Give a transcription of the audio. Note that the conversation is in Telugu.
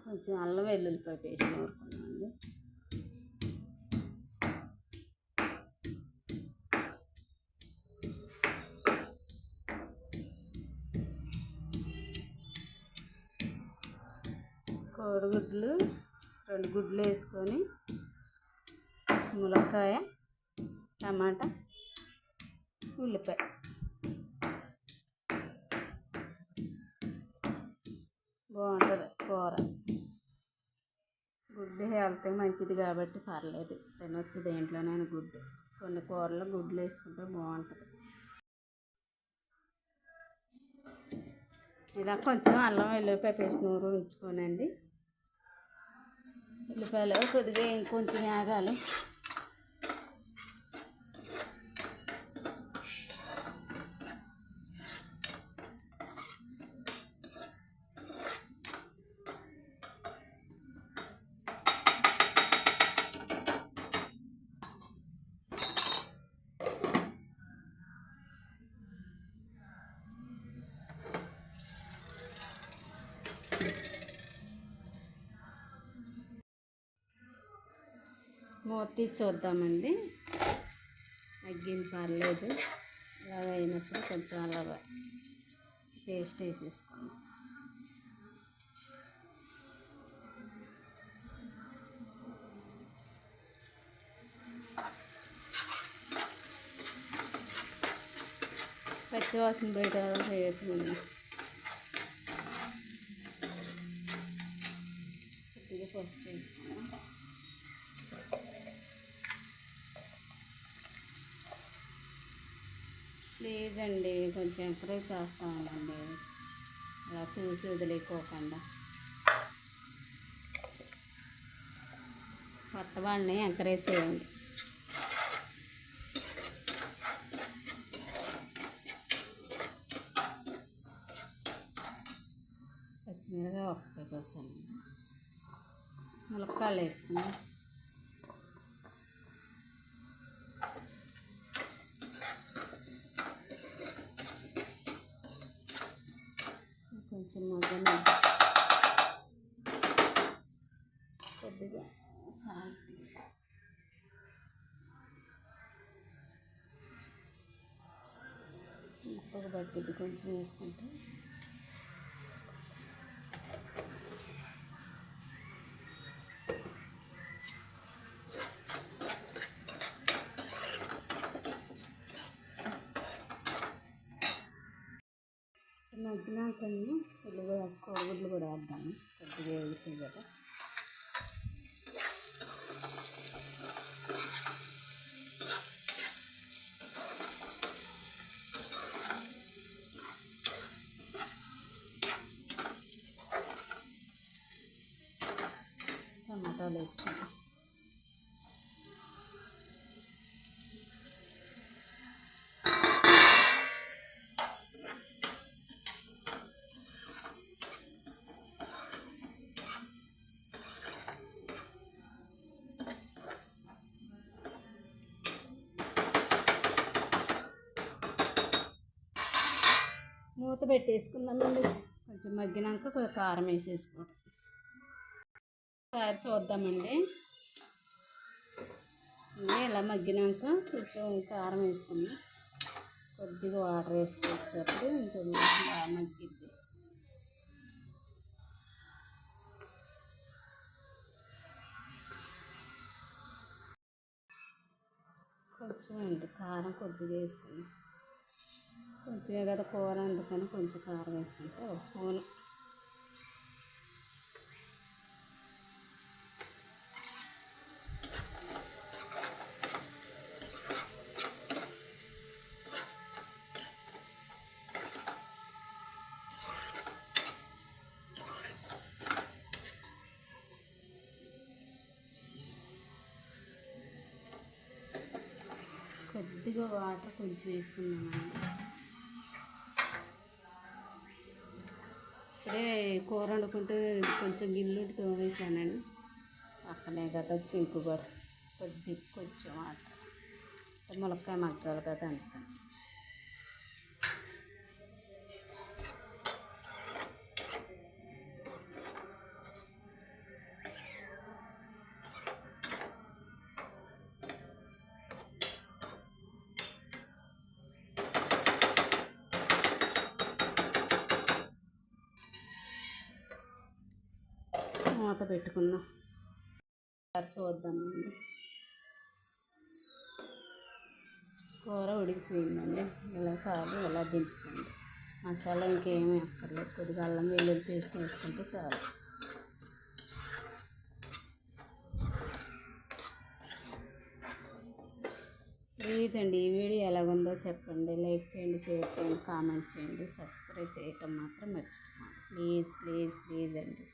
కొంచెం అల్లం వెల్లుల్లిపాయ పేస్ట్ నూరుకున్నామండి. కోడిగుడ్లు 2 గుడ్లు వేసుకొని ములక్కాయ, టమాటా, ఉల్లిపాయ బాగుంటుంది కూర. గుడ్డు హెల్త్కి మంచిది కాబట్టి పర్లేదు, తినొచ్చు దేంట్లోనైనా గుడ్డు. కొన్ని కూరలో గుడ్లు వేసుకుంటే బాగుంటుంది. ఇలా కొంచెం అల్లం వెల్లుల్లిపాయ పేస్ట్ నూరు ఉంచుకోనండి. ఉల్లిపాయలు కొద్దిగా ఇంకొంచెం వేగాలి. మూత తీసి చూద్దామండి. మగ్గింది, పర్లేదు. అలాగ అయినప్పుడు కొంచెం అలాగా పేస్ట్ వేసేసుకున్నాం. పచ్చివాసన బయట వేసుకున్నాం. కొద్దిగా పసుపు వేసుకున్నాం. ప్లీజ్ అండి, కొంచెం ఎంకరేజ్ చేస్తూ ఉండండి, అలా చూసి వదిలేకోకుండా. కొత్త వాళ్ళని ఎంకరేజ్ చేయండి. పచ్చిమిరపకాయ ఒకటే కోసం ములక్కాయలు వేసుకున్నాం. కొంచెం మగ్గన కొద్దిగా సాల్ట్ తీసి ముక్కకు పట్టిద్ది కొంచెం వేసుకుంటే. మగ్గినాక ఉల్లిపాయ కోడిగుడ్లు కూడా వేద్దాము, కొద్దిగా వేగుతాయి కదా. టమాటాలు వేసుకుంటాం. మూత పెట్టేసుకున్నామండి. కొంచెం మగ్గినాక కారం వేసేసుకోవడం. ఒకసారి చూద్దామండి. ఇలా మగ్గినాక కొంచెం కారం వేసుకున్నాం. కొద్దిగా వాటర్ వేసుకొచ్చేప్పుడు ఇంకా బాగా మగ్గిద్ది. కొంచెం అండి కారం కొద్దిగా వేసుకున్నాం. కొంచెమే కదా కూర, అందుకని కొంచెం కారం వేసుకుంటే 1 స్పూను. కొద్దిగా వాటర్ కొంచెం వేసుకున్నామండి. ఇప్పుడే కూర వండుకుంటూ కొంచెం గిన్నెలు తోమేసానండి. పక్కనే కదా సింకు కూడా. కొంచెం వాటర్, ములక్కాయ మగ్గాలి కదా అందుకని. మూత పెట్టుకుందాం. చూద్దామండి. కూర ఉడికిపోయిందండి. ఇలా చాలు, ఇలా దింపుకోండి. మసాలా ఇంకేమీ అక్కర్లేదు. కొద్దిగా అల్లం వెల్లుల్లి పేస్ట్ వేసుకుంటే చాలు. ప్లీజ్ అండి, ఈ వీడియో ఎలాగుందో చెప్పండి. లైక్ చేయండి, షేర్ చేయండి, కామెంట్ చేయండి, సబ్స్క్రైబ్ చేయటం మాత్రం మర్చిపోకండి. ప్లీజ్ ప్లీజ్ ప్లీజ్ అండి.